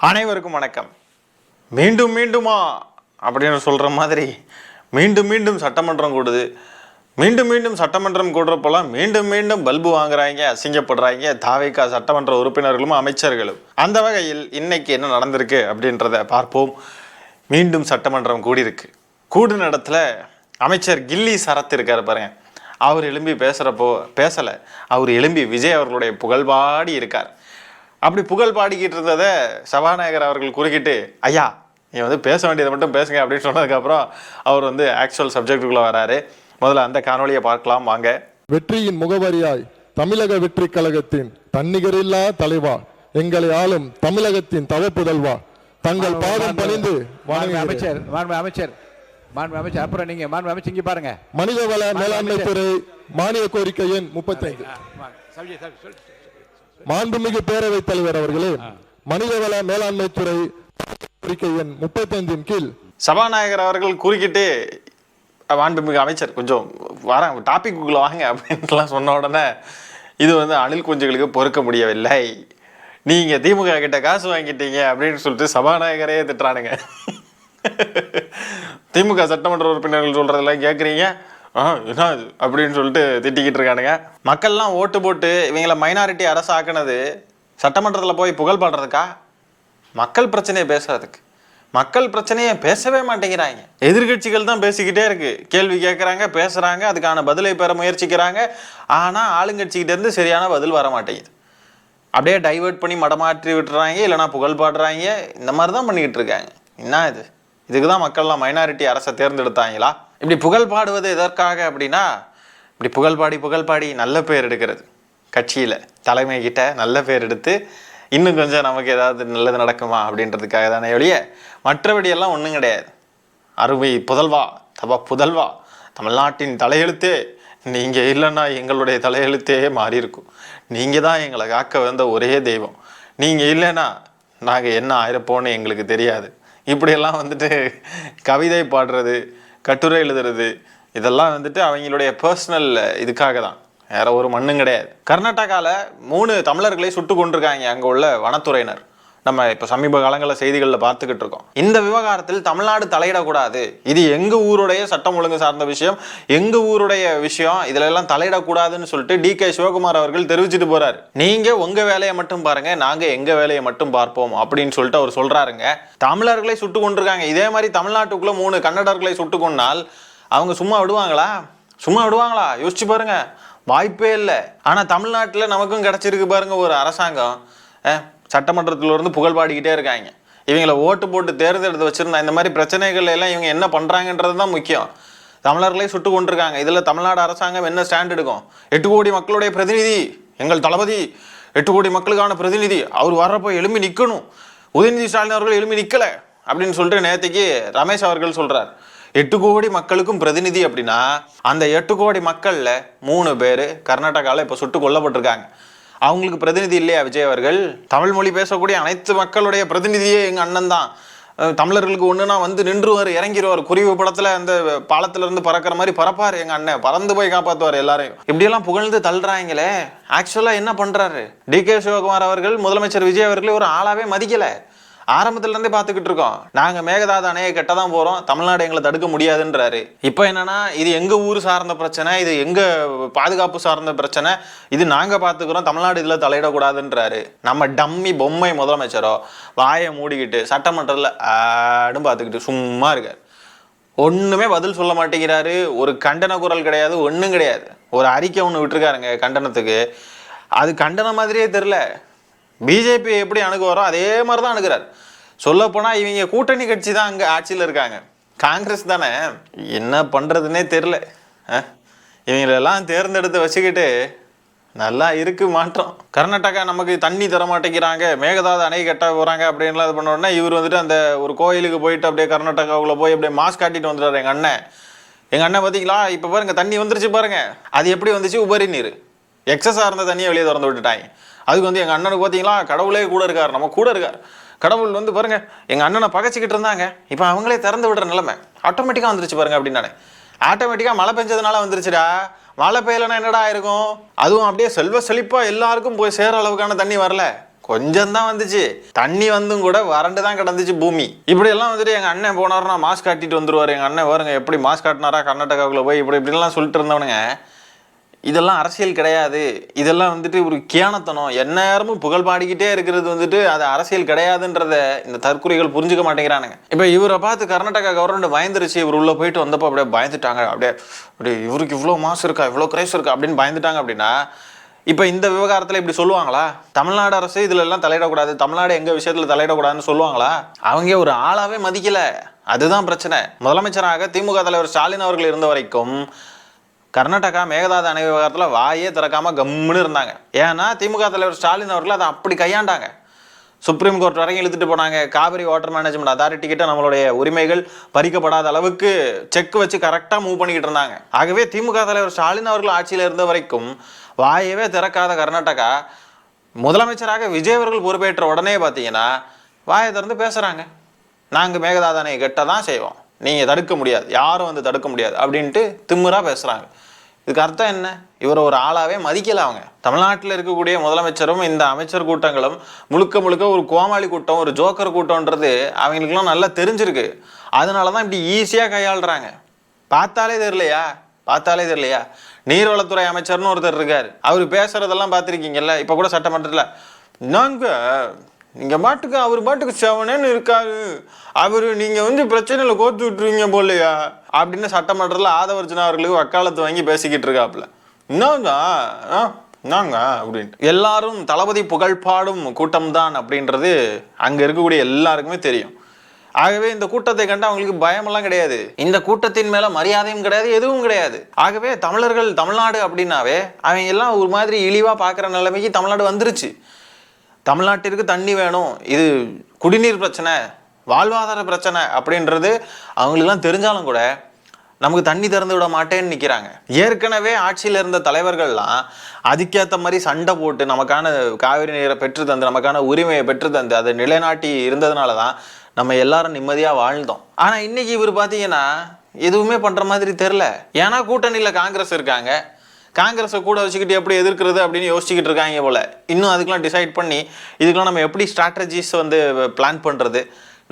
அனைவருக்கும் வணக்கம். மீண்டும் மீண்டுமா அப்படின்னு சொல்கிற மாதிரி மீண்டும் மீண்டும் சட்டமன்றம் கூடுது. மீண்டும் மீண்டும் சட்டமன்றம் கூடுறப்பெல்லாம் மீண்டும் மீண்டும் பல்பு வாங்குறாங்க, அசிங்கப்படுறாங்க தாவேகா சட்டமன்ற உறுப்பினர்களும் அமைச்சர்களும். அந்த வகையில் இன்னைக்கு என்ன நடந்திருக்கு அப்படின்றத பார்ப்போம். மீண்டும் சட்டமன்றம் கூடியிருக்கு. கூடுன இடத்துல அமைச்சர் கில்லி சரத் இருக்கார் பாருங்க. அவர் எழும்பி பேசலை. அவர் எழும்பி விஜய் அவர்களுடைய புகழ்பாடி இருக்கார். அப்படி புகழ் பாடிக்கிட்டு இருந்ததை சபாநாயகர் அவர்கள் குறுக்கிட்டு, ஐயா நீ பேச வேண்டியதை மட்டும் பேசுங்க அப்படின்னு சொன்னதுக்கப்புறம் அவர் ஆக்சுவல் சப்ஜெக்டுக்குள்ளே வராரு. முதல்ல அந்த காணொலியை பார்க்கலாம் வாங்க. வெற்றியின் முகவரியாய் தமிழக வெற்றி கழகத்தின் தன்னிகரில்லா தலைவா, எங்களை ஆளும் தமிழகத்தின் தவப்புதல்வா, தங்கள் பாதம் பணிந்து அமைச்சர் அப்புறம் நீங்க அமைச்சர் இங்க பாருங்க. மனிதவள மேலாண்மை துறை மானிய கோரிக்கை எண் 35. மாண்புமிகு பேரவைத் தலைவர் அவர்களே, மனிதவள மேலாண்மை துறை கோரிக்கை எண் 35 கீழ் சபாநாயகர் அவர்கள் குறுக்கிட்டு, மாண்புமிகு அமைச்சர் கொஞ்சம் வரேன் டாபிக்குள்ள வாங்க அப்படின்ட்டுலாம் சொன்ன உடனே இது அணில் குஞ்சுகளுக்கு பொறுக்க முடியவில்லை. நீங்க திமுக கிட்ட காசு வாங்கிட்டீங்க அப்படின்னு சொல்லிட்டு சபாநாயகரே திட்டுறானுங்க. திமுக சட்டமன்ற உறுப்பினர்கள் சொல்றதெல்லாம் கேட்குறீங்க, என்ன அப்படின்னு சொல்லிட்டு திட்டிக்கிட்டு இருக்கானுங்க. மக்கள்லாம் ஓட்டு போட்டு இவங்களை மைனாரிட்டி அரசு ஆக்குனது சட்டமன்றத்தில் போய் புகழ் பாடுறதுக்கா? மக்கள் பிரச்சனையை பேசுறதுக்கு. மக்கள் பிரச்சனையை பேசவே மாட்டேங்கிறாங்க. எதிர்கட்சிகள் தான் பேசிக்கிட்டே இருக்கு, கேள்வி கேட்குறாங்க, பேசுறாங்க, அதுக்கான பதிலை பெற முயற்சிக்கிறாங்க. ஆனால் ஆளுங்கட்சிக்கிட்ட இருந்து சரியான பதில் வர மாட்டேங்குது. அப்படியே டைவெர்ட் பண்ணி மடமாற்றி விட்டுறாங்க, இல்லைனா புகழ் பாடுறாங்க. இந்த மாதிரி தான் பண்ணிக்கிட்டு இருக்காங்க. என்ன இது? இதுக்கு தான் மக்கள்லாம் மைனாரிட்டி அரசை தேர்ந்தெடுத்தாங்களா? இப்படி புகழ் பாடுவது எதற்காக அப்படின்னா, இப்படி புகழ் பாடி நல்ல பேர் எடுக்கிறது. கட்சியில் தலைமை கிட்ட நல்ல பேர் எடுத்து இன்னும் கொஞ்சம் நமக்கு ஏதாவது நல்லது நடக்குமா அப்படின்றதுக்காக தானே ஒழிய மற்றபடியெல்லாம் ஒன்றும் கிடையாது. அருமை புதல்வா, புதல்வா, தமிழ்நாட்டின் தலையெழுத்தே நீங்கள் இல்லைன்னா எங்களுடைய தலையெழுத்தே மாறி இருக்கும். நீங்கள் தான் எங்களை காக்க வந்த ஒரே தெய்வம். நீங்கள் இல்லைன்னா நாங்கள் என்ன ஆயிருப்போன்னு எங்களுக்கு தெரியாது. இப்படியெல்லாம் கவிதை பாடுறது, கட்டுரை எழுதுறது, இதெல்லாம் அவங்களுடைய பர்சனல் இதுக்காக தான், வேற ஒரு மண்ணும் கிடையாது. கர்நாடகாவில் 3 தமிழர்களை சுட்டு கொண்டிருக்காங்க அங்கே உள்ள வனத்துறையினர். நம்ம இப்போ சமீப காலங்களில் செய்திகளில் பார்த்துக்கிட்டு இருக்கோம். இந்த விவகாரத்தில் தமிழ்நாடு தலையிடக்கூடாது, இது எங்கள் ஊருடைய சட்டம் ஒழுங்கு சார்ந்த விஷயம், எங்கள் ஊருடைய விஷயம், இதில் எல்லாம் தலையிடக்கூடாதுன்னு சொல்லிட்டு DK சிவகுமார் அவர்கள் தெரிவிச்சுட்டு போறாரு. நீங்கள் உங்கள் வேலையை மட்டும் பாருங்க, நாங்கள் எங்கள் வேலையை மட்டும் பார்ப்போம் அப்படின்னு சொல்லிட்டு அவர் சொல்றாருங்க. தமிழர்களை சுட்டு கொண்டிருக்காங்க. இதே மாதிரி தமிழ்நாட்டுக்குள்ள 3 கன்னடர்களை சுட்டு கொண்டால் அவங்க சும்மா விடுவாங்களா? யோசிச்சு பாருங்க, வாய்ப்பே இல்லை. ஆனால் தமிழ்நாட்டில் நமக்கும் கிடைச்சிருக்கு பாருங்க ஒரு அரசாங்கம். சட்டமன்றத்தில் புகழ் பாடிக்கிட்டே இருக்காங்க. இவங்களை ஓட்டு போட்டு தேர்ந்தெடுத்து வச்சிருந்தா இந்த மாதிரி பிரச்சனைகள் எல்லாம் இவங்க என்ன பண்ணுறாங்கன்றது தான் முக்கியம். தமிழர்களை சுட்டு கொண்டிருக்காங்க. இதில் தமிழ்நாடு அரசாங்கம் என்ன ஸ்டாண்ட் எடுக்கும்? 8 கோடி மக்களுடைய பிரதிநிதி எங்கள் தளபதி, 8 கோடி மக்களுக்கான பிரதிநிதி, அவர் வர்றப்போ எழும்பி நிற்கணும். உதயநிதி ஸ்டாலின் அவர்கள் எழும்பி நிற்கலை அப்படின்னு சொல்லிட்டு நேற்றுக்கு ரமேஷ் அவர்கள் சொல்கிறார். 8 கோடி மக்களுக்கும் பிரதிநிதி அப்படின்னா அந்த 8 கோடி மக்களில் 3 பேர் கர்நாடகாவில் இப்போ சுட்டு கொல்லப்பட்டிருக்காங்க. அவங்களுக்கு பிரதிநிதி இல்லையா விஜய் அவர்கள்? தமிழ் மொழி பேசக்கூடிய அனைத்து மக்களுடைய பிரதிநிதியே எங்கள் அண்ணன் தான். தமிழர்களுக்கு ஒன்றுனா நின்றுவார், இறங்கிடுவார். குருவி படத்தில் அந்த பாலத்திலிருந்து பறக்கிற மாதிரி பறப்பார் எங்கள் அண்ணன், பறந்து போய் காப்பாற்றுவார் எல்லாரையும். இப்படியெல்லாம் புகழ்ந்து தள்ளுறாங்களே. ஆக்சுவலாக என்ன பண்ணுறாரு DK சிவகுமார் அவர்கள்? முதலமைச்சர் விஜய் அவர்களே ஒரு ஆளாவே மதிக்கலை. ஆரம்பத்திலேருந்தே பார்த்துக்கிட்டு இருக்கோம், நாங்கள் மேகதாது அணையை கட்ட தான் போகிறோம், தமிழ்நாடு எங்களை தடுக்க முடியாதுன்றாரு. இப்போ என்னன்னா, இது எங்கள் ஊர் சார்ந்த பிரச்சனை, இது எங்கள் பாதுகாப்பு சார்ந்த பிரச்சனை, இது நாங்கள் பார்த்துக்கிறோம், தமிழ்நாடு இதில் தலையிடக்கூடாதுன்றாரு. நம்ம டம்மி பொம்மை முதலமைச்சரோ வாயை மூடிக்கிட்டு சட்டமன்றத்தில் ஆடும் பார்த்துக்கிட்டு சும்மா இருக்கார். ஒன்றுமே பதில் சொல்ல மாட்டேங்கிறாரு. ஒரு கண்டன குரல் கிடையாது, ஒன்றும் கிடையாது. ஒரு அறிக்கை ஒன்று விட்டுருக்காருங்க கண்டனத்துக்கு. அது கண்டனம் மாதிரியே தெரில. பிஜேபி எப்படி அணுகுவாரோ அதே மாதிரி தான் அணுகிறார். சொல்லப்போனால் இவங்க கூட்டணி கட்சி தான் அங்கே ஆட்சியில் இருக்காங்க, காங்கிரஸ் தானே. என்ன பண்ணுறதுன்னே தெரில. இவங்களெல்லாம் தேர்ந்தெடுத்து வச்சுக்கிட்டு நல்லா இருக்கு மாற்றம். கர்நாடகா நமக்கு தண்ணி தர மாட்டேங்கிறாங்க, மேகதாது அணை கட்ட போகிறாங்க அப்படின்லாம் இது பண்ண உடனே இவர் அந்த ஒரு கோயிலுக்கு போயிட்டு அப்படியே கர்நாடகாவுக்குள்ளே போய் அப்படியே மாஸ்க் காட்டிட்டு வந்துடுறாரு எங்கள் அண்ணன். பார்த்தீங்களா இப்போ பாருங்க தண்ணி வந்துருச்சு பாருங்க. அது எப்படி வந்துச்சு? உபரி நீர் எக்ஸஸாக இருந்த தண்ணியை வெளியே திறந்து விட்டுட்டாங்க. அதுக்கு எங்கள் அண்ணனுக்கு பார்த்தீங்களா கடவுளே கூட இருக்கார், நம்ம கூட இருக்கார். கடவுள் பாருங்க எங்கள் அண்ணனை பகைச்சிக்கிட்டு இருந்தாங்க, இப்போ அவங்களே திறந்து விடுற நிலைமை ஆட்டோமேட்டிக்காக வந்துருச்சு பாருங்க அப்படின்னானே. ஆட்டோமேட்டிக்காக மழை பெஞ்சதுனால வந்துருச்சுடா. மழை பெய்யலைன்னா என்னடா இருக்கும்? அதுவும் அப்படியே செல்வ செழிப்பாக எல்லாருக்கும் போய் சேர அளவுக்கான தண்ணி வரல. கொஞ்சம் தான் வந்துச்சு. தண்ணி வந்தும் கூட வறண்டு தான் கிடந்துச்சு பூமி. இப்படி எல்லாம் வந்துட்டு எங்க அண்ணன் போனாருன்னா மாஸ்க் காட்டிட்டு வந்துருவாரு. எங்க அண்ணன் பாருங்க எப்படி மாஸ்க் காட்டினாரா கர்நாடகாவுக்குள்ள போய் இப்படிலாம் சொல்லிட்டு இருந்தவனுங்க. இதெல்லாம் அரசியல் கிடையாது, இதெல்லாம் வந்துட்டு ஒரு கியானத்தனம், எந்நேரமும் புகழ் பாடிக்கிட்டே இருக்கிறது வந்துட்டு அது அரசியல் கிடையாதுன்றத இந்த தற்குறிகள் புரிஞ்சுக்க மாட்டேங்கிறானுங்க. இப்போ இவரை பார்த்து கர்நாடகா கவர்மெண்ட் பயந்துருச்சு. இவர் உள்ள போயிட்டு வந்தப்போ அப்படியே பயந்துட்டாங்க. அப்படியே இவருக்கு இவ்வளோ மாசு இருக்கா, இவ்வளோ கிரைஸ் இருக்கா அப்படின்னு பயந்துட்டாங்க. அப்படின்னா இப்போ இந்த விவகாரத்தில் இப்படி சொல்லுவாங்களா? தமிழ்நாடு அரசு இதுல எல்லாம் தலையிடக்கூடாது, தமிழ்நாடு எங்க விஷயத்துல தலையிடக்கூடாதுன்னு சொல்லுவாங்களா? அவங்க ஒரு ஆளாவே மதிக்கல, அதுதான் பிரச்சனை. முதலமைச்சராக திமுக தலைவர் ஸ்டாலின் அவர்கள் இருந்த வரைக்கும் கர்நாடகா மேகதாது அணை விவகாரத்தில் வாயே திறக்காம கம்முன்னு இருந்தாங்க. ஏன்னா திமுக தலைவர் ஸ்டாலின் அவர்கள் அதை அப்படி கையாண்டாங்க. சுப்ரீம் கோர்ட் வரைக்கும் இழுத்துட்டு போனாங்க. காவிரி வாட்டர் மேனேஜ்மெண்ட் அத்தாரிட்டி கிட்ட நம்மளுடைய உரிமைகள் பறிக்கப்படாத அளவுக்கு செக் வச்சு கரெக்டாக மூவ் பண்ணிக்கிட்டு இருந்தாங்க. ஆகவே திமுக தலைவர் ஸ்டாலின் அவர்கள் ஆட்சியில் இருந்த வரைக்கும் வாயவே திறக்காத கர்நாடகா முதலமைச்சராக விஜய் அவர்கள் பொறுப்பேற்ற உடனே பார்த்தீங்கன்னா வாயை திறந்து பேசுகிறாங்க. நாங்கள் மேகதாது அணையை கட்ட தான் செய்வோம், நீங்கள் தடுக்க முடியாது, யாரும் வந்து தடுக்க முடியாது அப்படின்ட்டு திமுறா பேசுகிறாங்க. இதுக்கு அர்த்தம் என்ன? இவரை ஒரு ஆளாவே மதிக்கல அவங்க. தமிழ்நாட்டில் இருக்கக்கூடிய முதலமைச்சரும் இந்த அமைச்சர் கூட்டங்களும் முழுக்க முழுக்க ஒரு கோமாளி கூட்டம், ஒரு ஜோக்கர் கூட்டம்ன்றது அவங்களுக்குலாம் நல்லா தெரிஞ்சிருக்கு. அதனால தான் இப்படி ஈஸியாக கையாளுறாங்க. பார்த்தாலே தெரியலையா? நீர்வளத்துறை அமைச்சர்னு ஒருத்தர் இருக்காரு. அவர் பேசுறதெல்லாம் பார்த்துருக்கீங்கல்ல. இப்போ கூட சட்டமன்றத்தில் நீங்க பாட்டுக்கு அவர் பாட்டுக்கு செவனேன்னு இருக்காரு, அவரு நீங்க வந்து பிரச்சனையில கோத்து விட்டுருவீங்க போலையா அப்படின்னு சட்டமன்றத்தில் ஆதவர்ஜனா அவர்களுக்கு வக்காலத்து வாங்கி பேசிக்கிட்டு இருக்காப்புல. நாங்க அப்படின்ட்டு எல்லாரும் தளபதி புகழ் பாடும் கூட்டம் தான் அப்படின்றது அங்க இருக்கக்கூடிய எல்லாருக்குமே தெரியும். ஆகவே இந்த கூட்டத்தை கண்டு அவங்களுக்கு பயமெல்லாம் கிடையாது, இந்த கூட்டத்தின் மேல மரியாதையும் கிடையாது, எதுவும் கிடையாது. ஆகவே தமிழர்கள் தமிழ்நாடு அப்படின்னாவே அவங்க எல்லாம் ஒரு மாதிரி இழிவா பார்க்குற நிலைமைக்கு தமிழ்நாடு வந்துருச்சு. தமிழ்நாட்டிற்கு தண்ணி வேணும், இது குடிநீர் பிரச்சனை, வாழ்வாதார பிரச்சனை அப்படின்றது அவங்களுக்குலாம் தெரிஞ்சாலும் கூட நமக்கு தண்ணி திறந்து விட மாட்டேன்னு நிற்கிறாங்க. ஏற்கனவே ஆட்சியில் இருந்த தலைவர்கள்லாம் அதுக்கேற்ற மாதிரி சண்டை போட்டு நமக்கான காவிரி நீரை பெற்று தந்து, நமக்கான உரிமையை பெற்று தந்து அதை நிலைநாட்டி இருந்ததுனால தான் நம்ம எல்லாரும் நிம்மதியாக வாழ்ந்தோம். ஆனால் இன்னைக்கு இவர் பார்த்தீங்கன்னா எதுவுமே பண்ணுற மாதிரி தெரில. ஏன்னா கூட்டணியில் காங்கிரஸ் இருக்காங்க, காங்கிரஸை கூட வச்சுக்கிட்டு எப்படி எதிர்க்கிறது அப்படின்னு யோசிச்சுக்கிட்டு இருக்காங்க போல. இன்னும் அதுக்கெலாம் டிசைட் பண்ணி இதுக்கெலாம் நம்ம எப்படி ஸ்ட்ராட்டஜிஸ் வந்து பிளான் பண்ணுறது,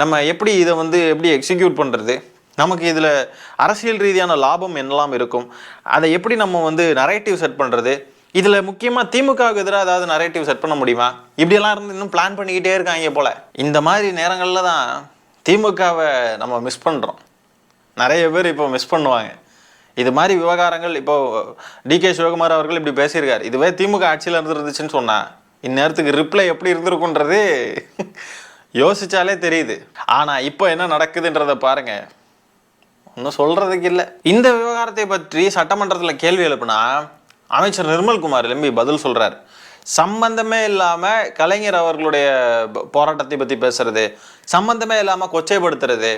நம்ம எப்படி இதை வந்து எப்படி எக்ஸிக்யூட் பண்ணுறது, நமக்கு இதில் அரசியல் ரீதியான லாபம் என்னெல்லாம் இருக்கும், அதை எப்படி நம்ம வந்து நரேட்டிவ் செட் பண்ணுறது, இதில் முக்கியமாக திமுகவுக்கு எதிராக ஏதாவது நரேட்டிவ் செட் பண்ண முடியுமா, இப்படியெல்லாம் இருந்து இன்னும் பிளான் பண்ணிக்கிட்டே இருக்காங்க போல். இந்த மாதிரி நேரங்களில் தான் திமுகவை நம்ம மிஸ் பண்ணுறோம். நிறைய பேர் இப்போ மிஸ் பண்ணுவாங்க இது மாதிரி விவகாரங்கள். இப்போ டிகே சிவகுமார் அவர்கள் இப்படி பேசியிருக்காரு. இதுவே திமுக ஆட்சியில் இருந்துருந்துச்சுன்னு சொன்னால் இந்நேரத்துக்கு ரிப்ளை எப்படி இருந்திருக்குன்றது யோசிச்சாலே தெரியுது. ஆனால் இப்போ என்ன நடக்குதுன்றதை பாருங்க, ஒன்றும் சொல்றதுக்கு இல்லை. இந்த விவகாரத்தை பற்றி சட்டமன்றத்தில் கேள்வி எழுப்புனா அமைச்சர் நிர்மல்குமார் எழும்பி பதில் சொல்றாரு. சம்பந்தமே இல்லாமல் கலைஞர் அவர்களுடைய போராட்டத்தை பற்றி பேசுறது, சம்பந்தமே இல்லாமல் கொச்சைப்படுத்துறது.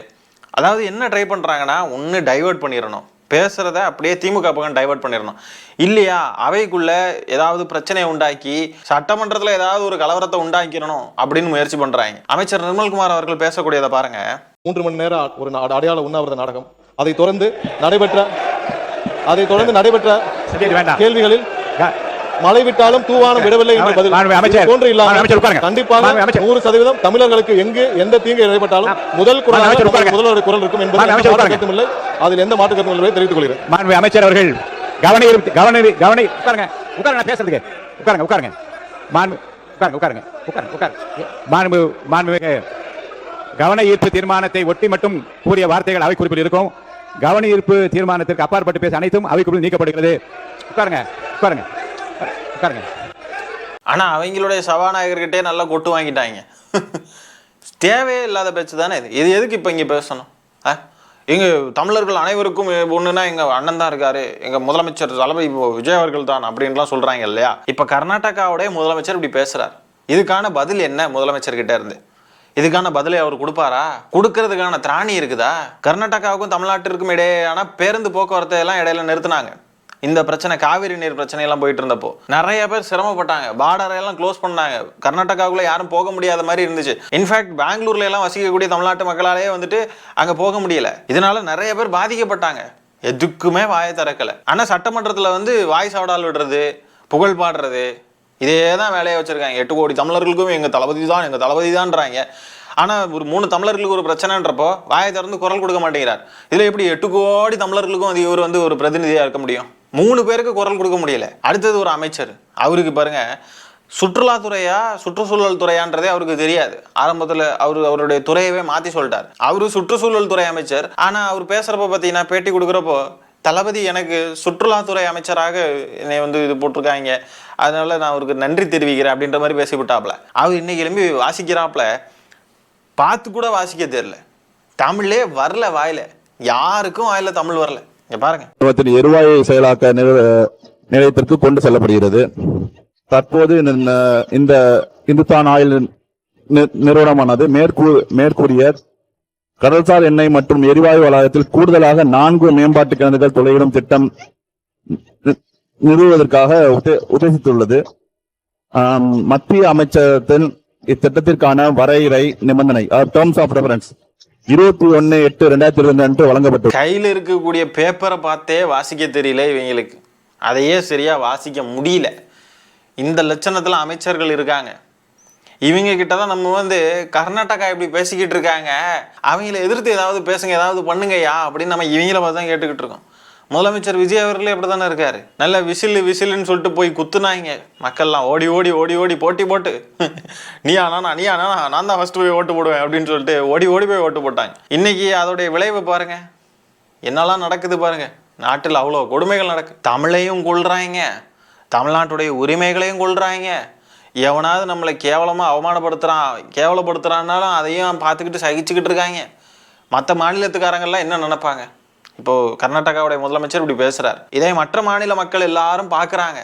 அதாவது என்ன ட்ரை பண்ணுறாங்கன்னா, ஒன்று டைவர்ட் பண்ணிடணும், பேசுறத அப்படியே திமுக பக்கம் டைவர்ட் பண்ணிடணும். இல்லையா அவைக்குள்ள ஏதாவது பிரச்சனையை உண்டாக்கி சட்டமன்றத்தில் ஏதாவது ஒரு கலவரத்தை உண்டாக்கிடணும் அப்படின்னு முயற்சி பண்றாங்க. அமைச்சர் நிர்மல்குமார் அவர்கள் பேசக்கூடியதை பாருங்க. 3 மணி நேரம் ஒரு அடையாள உண்ணாவிரத நாடகம், அதைத் தொடர்ந்து நடைபெற்ற கேள்விகளில் மழை விட்டாலும் தூவானம் விடவில்லை என்று பதில் போன்று இல்லாமல் கண்டிப்பாக 100% தமிழர்களுக்கு எங்கு எந்த தீங்கு ஏற்பட்டாலும் முதல் முதல்வர் குரல் இருக்கும் என்பது அதில் எந்த மாற்று கருத்தும் இல்லை தெரிவித்துக் கொள்கிறேன். அமைச்சர் அவர்கள் உட்காருங்க, பேசுறதுக்கு உட்காருங்க. கவன ஈர்ப்பு தீர்மானத்தை ஒட்டி மட்டும் கூறிய வார்த்தைகள் அவை குறிப்பில் இருக்கும். கவன ஈர்ப்பு தீர்மானத்திற்கு அப்பாற்பட்டு பேச அனைத்தும் அவை குறிப்பில் நீக்கப்படுகிறது. உட்காருங்க. ஆனா அவங்களுடைய சபாநாயகர்கிட்டே நல்லா கொட்டு வாங்கிட்டாங்க. தேவையே இல்லாத பேச்சு தானே இது. இது எதுக்கு இப்ப இங்க பேசணும்? எங்க தமிழர்கள் அனைவருக்கும் ஒண்ணுன்னா எங்க அண்ணன் தான் இருக்காரு, எங்க முதலமைச்சர் தளபதி விஜய் அவர்கள் தான் அப்படின்லாம் சொல்றாங்க இல்லையா? இப்ப கர்நாடகாவுடைய முதலமைச்சர் இப்படி பேசுறாரு. இதுக்கான பதில் என்ன முதலமைச்சர்கிட்ட இருந்து? இதுக்கான பதிலை அவர் கொடுப்பாரா? கொடுக்கறதுக்கான திராணி இருக்குதா? கர்நாடகாவுக்கும் தமிழ்நாட்டிற்கும் இடையேயான பேருந்து போக்குவரத்தை எல்லாம் இடையில நிறுத்தினாங்க. இந்த பிரச்சனை காவிரி நீர் பிரச்சனை எல்லாம் போயிட்டு இருந்தப்போ நிறைய பேர் சிரமப்பட்டாங்க. பார்டரை எல்லாம் க்ளோஸ் பண்ணாங்க. கர்நாடகாவுக்குள்ள யாரும் போக முடியாத மாதிரி இருந்துச்சு. இன்ஃபேக்ட் பெங்களூர்ல எல்லாம் வசிக்கக்கூடிய தமிழ்நாட்டு மக்களாலேயே வந்துட்டு அங்க போக முடியல. இதனால நிறைய பேர் பாதிக்கப்பட்டாங்க. எதுக்குமே வாயை திறக்கல. ஆனா சட்டமன்றத்துல வந்து வாய் சவடால் விடுறது, புகழ் பாடுறது, இதே தான் வேலையை வச்சுருக்காங்க. 8 கோடி தமிழர்களுக்கும் எங்கள் தளபதி தான்ன்றாங்க. ஆனால் ஒரு 3 தமிழர்களுக்கு ஒரு பிரச்சனைன்றப்போ வாயை திறந்து குரல் கொடுக்க மாட்டேங்கிறார். இதில் எப்படி 8 கோடி தமிழர்களுக்கும் அது இவர் வந்து ஒரு பிரதிநிதியாக இருக்க முடியும்? 3 பேருக்கு குரல் கொடுக்க முடியல. அடுத்தது ஒரு அமைச்சர், அவருக்கு பாருங்க சுற்றுலாத்துறையா சுற்றுச்சூழல் துறையான்றதே அவருக்கு தெரியாது. ஆரம்பத்தில் அவருடைய துறையவே மாற்றி சொல்லிட்டார். அவரு சுற்றுச்சூழல் துறை அமைச்சர். ஆனால் அவர் பேசுகிறப்ப பார்த்தீங்கன்னா பேட்டி கொடுக்குறப்போ தளபதி எனக்கு சுற்றுலாத்துறை அமைச்சராக என்னை வந்து இது போட்டிருக்காங்க, அதனால நான் அவருக்கு நன்றி தெரிவிக்கிறேன் அப்படின்ற மாதிரி பேசிவிட்டாப்புல. அவர் இன்னைக்கு எழும்பி வாசிக்கிறாப்புல, பார்த்து கூட வாசிக்க தெரியல, தமிழே வரல வாயில, யாருக்கும் வாயில தமிழ் வரல. இங்க பாருங்க, எரிவாயு செயலாக்க நிலையத்திற்கு கொண்டு செல்லப்படுகிறது. தற்போது இந்த இந்துஸ்தான் ஆயில் நிறுவனமானது மேற்கூறிய கடல்சார் எண்ணெய் மற்றும் எரிவாயு வளாகத்தில் கூடுதலாக 4 மேம்பாட்டு கிணறுகள் துளையிடும் திட்டம் நிறுவுவதற்காக உத்தேசித்துள்ளது. மத்திய அமைச்சகத்தின் இத்திட்டத்திற்கான வரையறை நிபந்தனை டேர்ம்ஸ் ஆஃப் ரெஃபரன்ஸ் 21/8/2022 வழங்கப்பட்டது. கையில் இருக்கக்கூடிய பேப்பரை பார்த்தே வாசிக்க தெரியல இவங்களுக்கு, அதையே சரியா வாசிக்க முடியல. இந்த லட்சணத்துல அமைச்சர்கள் இருக்காங்க. இவங்க கிட்ட தான் நம்ம வந்து கர்நாடகா இப்படி பேசிக்கிட்டு இருக்காங்க, அவங்கள எதிர்த்து ஏதாவது பேசுங்க, ஏதாவது பண்ணுங்கய்யா அப்படின்னு நம்ம இவங்கள பார்த்து தான் கேட்டுக்கிட்டு இருக்கோம். முதலமைச்சர் விஜய் அவர்களே அப்படி தானே இருக்காரு. நல்ல விசிலுன்னு சொல்லிட்டு போய் குத்துனாங்க. மக்கள்லாம் ஓடி ஓடி ஓடி ஓடி போட்டி போட்டு நீயா நான் தான் ஃபர்ஸ்ட் போய் ஓட்டு போடுவேன் அப்படின்னு சொல்லிட்டு ஓடி ஓடி போய் ஓட்டு போட்டாங்க. இன்னைக்கு அதோடைய விளைவு பாருங்க, என்னெல்லாம் நடக்குது பாருங்க. நாட்டில் அவ்வளோ கொடுமைகள் நடக்குது. தமிழையும் கொள்றாங்க, தமிழ்நாட்டுடைய உரிமைகளையும் கொள்றாங்க. எவனாவது நம்மளை கேவலப்படுத்துறான்னாலும் அதையும் பார்த்துக்கிட்டு சகிச்சுக்கிட்டு இருக்காங்க. மற்ற மாநிலத்துக்காரங்கள்லாம் என்ன நினைப்பாங்க? இப்போது கர்நாடகாவுடைய முதலமைச்சர் இப்படி பேசுகிறார், இதே மற்ற மாநில மக்கள் எல்லாரும் பார்க்குறாங்க.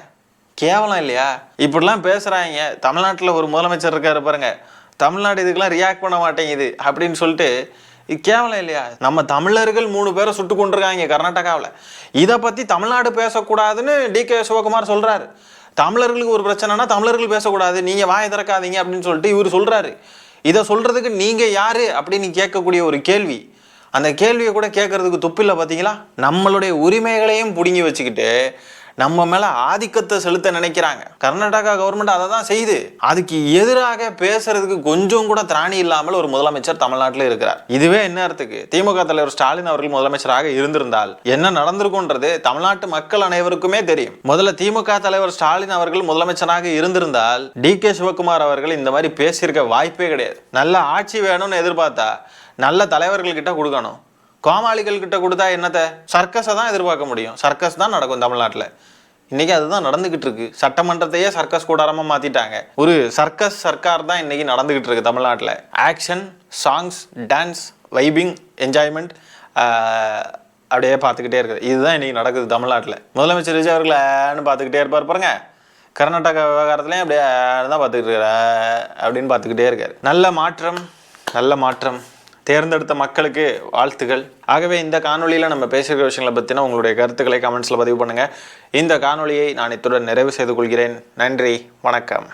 கேவலம் இல்லையா? இப்படிலாம் பேசுகிறாங்க. தமிழ்நாட்டில் ஒரு முதலமைச்சர் இருக்காரு பாருங்க, தமிழ்நாடு இதுக்கெல்லாம் ரியாக்ட் பண்ண மாட்டேங்குது அப்படின்னு சொல்லிட்டு, இது கேவலம் இல்லையா? நம்ம தமிழர்கள் 3 பேரை சுட்டு கொண்டிருக்காங்க கர்நாடகாவில். இதை பற்றி தமிழ்நாடு பேசக்கூடாதுன்னு DK சிவகுமார் சொல்கிறாரு. தமிழர்களுக்கு ஒரு பிரச்சனைனா தமிழர்கள் பேசக்கூடாது, நீங்கள் வாயை திறக்காதீங்க அப்படின்னு சொல்லிட்டு இவர் சொல்கிறாரு. இதை சொல்கிறதுக்கு நீங்கள் யார் அப்படின்னு கேட்கக்கூடிய ஒரு கேள்வி. அந்த கேள்வியை கூட கேட்கறதுக்கு துப்பில்லை பார்த்தீங்களா? நம்மளுடைய உரிமைகளையும் பிடுங்கி வச்சுக்கிட்டு நம்ம மேலே ஆதிக்கத்தை செலுத்த நினைக்கிறாங்க. கர்நாடகா கவர்மெண்ட் அதை தான் செய்யுது. அதுக்கு எதிராக பேசுறதுக்கு கொஞ்சம் கூட திராணி இல்லாமல் ஒரு முதலமைச்சர் தமிழ்நாட்டில் இருக்கிறார். இதுவே என்ன அர்த்தத்துக்கு? திமுக தலைவர் ஸ்டாலின் அவர்கள் முதலமைச்சராக இருந்திருந்தால் என்ன நடந்திருக்கும்ன்றது தமிழ்நாட்டு மக்கள் அனைவருக்குமே தெரியும். முதல்ல திமுக தலைவர் ஸ்டாலின் அவர்கள் முதலமைச்சராக இருந்திருந்தால் DK சிவகுமார் அவர்கள் இந்த மாதிரி பேசியிருக்க வாய்ப்பே கிடையாது. நல்ல ஆட்சி வேணும்னு எதிர்பார்த்தா நல்ல தலைவர்கள் கிட்ட கொடுக்கணும். கோமாளிகள் கிட்ட கொடுத்தா என்னத்தை? சர்க்கஸை தான் எதிர்பார்க்க முடியும். சர்க்கஸ் தான் நடக்கும் தமிழ்நாட்டில். இன்னைக்கு அதுதான் நடந்துகிட்டு இருக்கு. சட்டமன்றத்தையே சர்க்கஸ் கூடாரமாக மாத்திட்டாங்க. ஒரு சர்க்கஸ் சர்க்கார் தான் இன்னைக்கு நடந்துகிட்டு இருக்கு தமிழ்நாட்டில். Action, songs, dance, vibing, enjoyment அப்படியே பார்த்துக்கிட்டே இருக்குது. இதுதான் இன்னைக்கு நடக்குது தமிழ்நாட்டில். முதலமைச்சர் விஜய் அவர்கள்னு பார்த்துக்கிட்டே இருப்பார் பாருங்க. கர்நாடகா விவகாரத்துலேயும் அப்படியே தான் பார்த்துக்கிட்டு இருக்கிற அப்படின்னு பார்த்துக்கிட்டே இருக்காரு. நல்ல மாற்றம் தேர்ந்தெடுத்த மக்களுக்கு வாழ்த்துக்கள். ஆகவே இந்த காணொலியில் நம்ம பேசுகிற விஷயங்களை பற்றின உங்களுடைய கருத்துக்களை கமெண்ட்ஸில் பதிவு பண்ணுங்கள். இந்த காணொலியை நான் இத்துடன் நிறைவு செய்து கொள்கிறேன். நன்றி, வணக்கம்.